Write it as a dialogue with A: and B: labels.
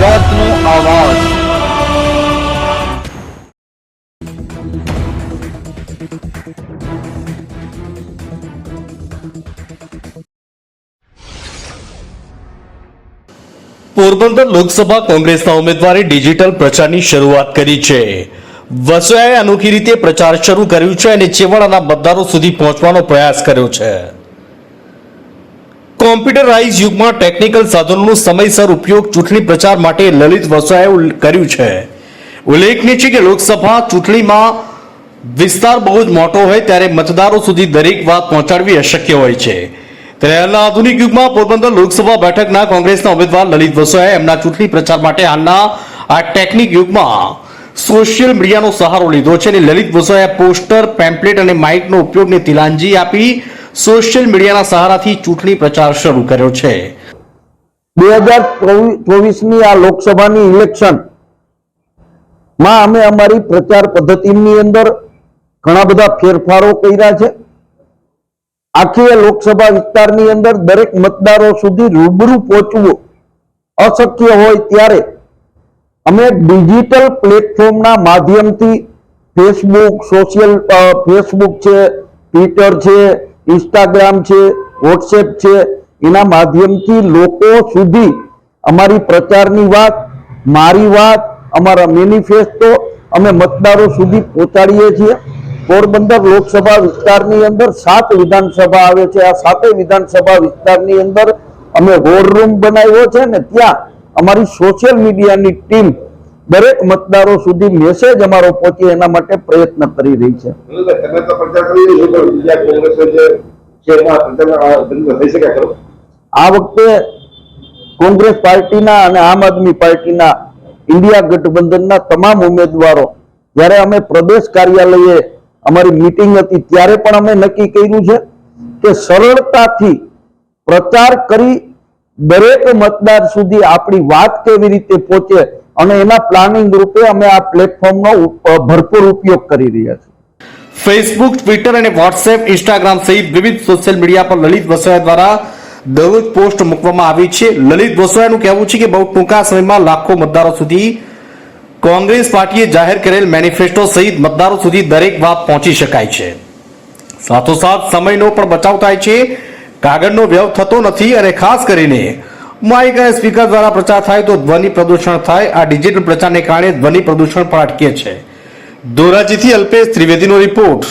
A: ગુજરાતનો આવાજ। પોરબંદર લોકસભા કોંગ્રેસના ઉમેદવારે ડિજિટલ પ્રચારની શરૂઆત કરી છે। વસોયાએ અનોખી રીતે પ્રચાર શરૂ કર્યો છે અને છેવાડાના મતદારો સુધી પહોંચવાનો પ્રયાસ કર્યો છે। કોમ્પ્યુટરાઇઝ યુગમાં ટેકનિકલ સાધનોનો સમયસર ઉપયોગ ચૂંટણી પ્રચાર માટે લલિત વસોયાએ કર્યું છે। ઉલ્લેખનીય છે કે લોકસભા ચૂંટણીમાં વિસ્તાર બહુ જ મોટો હોય ત્યારે મતદારો સુધી દરેક વાત પહોંચાડવી અશક્ય હોય છે। ત્યારે હાલના આધુનિક યુગમાં પોરબંદર લોકસભા બેઠકના કોંગ્રેસના ઉમેદવાર લલિત વસોયાએ એમના ચૂંટણી પ્રચાર માટે હાલના આ ટેકનિક યુગમાં સોશિયલ મીડિયાનો સહારો લીધો છે અને લલિત વસોયાએ પોસ્ટર, પેમ્પલેટ અને માઇકનો ઉપયોગને તિલાંજી આપી સોશિયલ મીડિયાના સહારાથી ચૂંટણી પ્રચાર શરૂ કર્યો છે।
B: 2024ની આ લોકસભાની ઇલેક્શન માં અમે અમારી પ્રચાર પદ્ધતિની અંદર ઘણા બધા ફેરફારો કર્યા છે। આખી લોકસભા વિસ્તારની અંદર દરેક મતદારો સુધી રૂબરૂ પહોંચવું અશક્ય હોય ત્યારે અમે ડિજિટલ પ્લેટફોર્મના માધ્યમથી ફેસબુક છે, ટ્વિટર છે, ઇન્સ્ટાગ્રામ છે, વોટ્સએપ છે, એના માધ્યમથી લોકો સુધી અમારી પ્રચારની વાત, મારી વાત, અમારા મેનિફેસ્ટો અમે મતદારો સુધી પહોંચાડીએ છીએ। પોરબંદર લોકસભા વિસ્તારની અંદર 7 વિધાનસભા આવે છે। આ 7 વિધાનસભા વિસ્તારની અંદર અમે વોર રૂમ બનાવ્યો છે ને ત્યાં અમારી સોશિયલ મીડિયાની ટીમ દરેક મતદારો સુધી મેસેજ અમારો પહોંચે એના માટે પ્રયત્ન કરી રહી છે। આ વખતે કોંગ્રેસ પાર્ટીના અને આમ આદમી પાર્ટીના ઇન્ડિયા ગઠબંધનના તમામ ઉમેદવારો જ્યારે અમે પ્રદેશ કાર્યાલયે અમારી મીટિંગ હતી ત્યારે પણ અમે નક્કી કર્યું છે કે સરળતાથી પ્રચાર કરી દરેક મતદાર સુધી આપણી વાત કેવી રીતે પહોંચે અને એના પ્લાનિંગ રૂપે અમે આ પ્લેટફોર્મનો ભરપૂર ઉપયોગ કરી રહ્યા છીએ।
A: ફેસબુક, ટ્વિટર અને વોટ્સએપ, ઇન્સ્ટાગ્રામ સહિત વિવિધ સોશિયલ મીડિયા પર લલિત વસોયા દ્વારા દરરોજ પોસ્ટ મૂકવામાં આવી છે। લલિત વસોયાનું કહેવું છે કે બહુ ટૂંકા સમયમાં લાખો મતદારો સુધી કોંગ્રેસ પાર્ટીએ જાહેર કરેલ મેનિફેસ્ટો સહિત મતદારો સુધી દરેક વાત પહોંચી શકાય છે। સાથોસાથ સમયનો પણ બચાવ થાય છે, કાગળનો વ્યય થતો નથી અને ખાસ કરીને માઇક અને સ્પીકર દ્વારા પ્રચાર થાય તો ધ્વનિ પ્રદૂષણ થાય। આ ડિજિટલ પ્રચારને કારણે ધ્વનિ પ્રદૂષણ પણ અટકે છે। ધોરાજીથી અલ્પેશ ત્રિવેદીનો રિપોર્ટ।